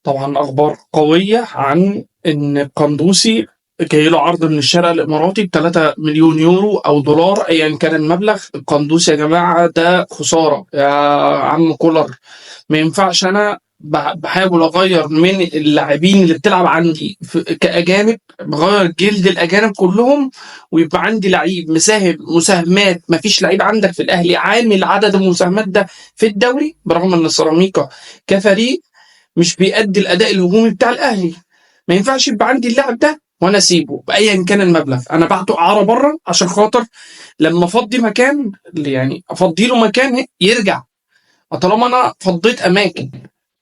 طبعا أخبار قوية عن إن القندوسي جاي له عرض من الشارع الإماراتي ب3 مليون يورو أو دولار أيا كان المبلغ. القندوسي يا جماعة ده خسارة يا عم كولر. ما ينفعش أنا بحاول أغير من اللاعبين اللي بتلعب عندي كأجانب، بغير جلد الأجانب كلهم، ويبقى عندي لعيب مساهم مساهمات ما فيش لعيب عندك في الأهلي عامل عدد المساهمات ده في الدوري، برغم إن سيراميكا كفريق مش بيأدي الاداء الهجومي بتاع الاهلي. ما ينفعش يبقى عندي اللاعب ده وانا اسيبه بايا كان المبلغ. انا بعته اعاره بره عشان خاطر لما افضي مكان، يعني افضي له مكان يرجع. طالما انا فضيت اماكن،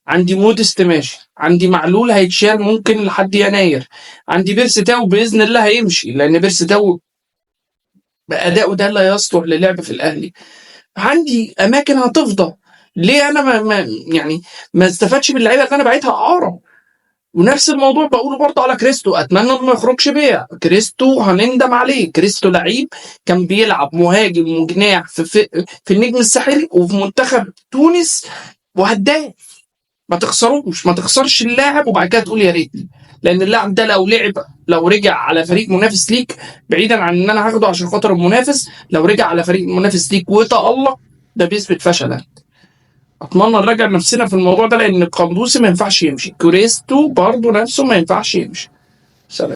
عندي مودست ماشي، عندي معلول هيتشال ممكن لحد يناير، عندي بيرسي تاو باذن الله هيمشي لان بيرسي تاو بادائه ده لا يصلح للعب في الاهلي. عندي اماكن هتفضى. ليه انا يعني ما استفادش من اللعيبه اللي انا بعتها اعاره؟ ونفس الموضوع بقوله برضه على كريستو، اتمنى انه ما يخرجش بيع. كريستو هنندم عليه. كريستو لعيب كان بيلعب مهاجم وجناح في النجم الساحلي وفي منتخب تونس وهداف. ما تخسروش، ما تخسرش اللاعب وبعد كده تقول يا ريتني. لان اللاعب ده لو لعب، لو رجع على فريق منافس ليك، بعيدا عن ان انا هاخده عشان خاطر المنافس، لو رجع على فريق منافس ليك وتألق ده بيثبت فشلك. اتمنى نراجع نفسنا في الموضوع ده لان القندوسي ما ينفعش يمشي، كريستو برضه نفسه ما ينفعش يمشي. سلام.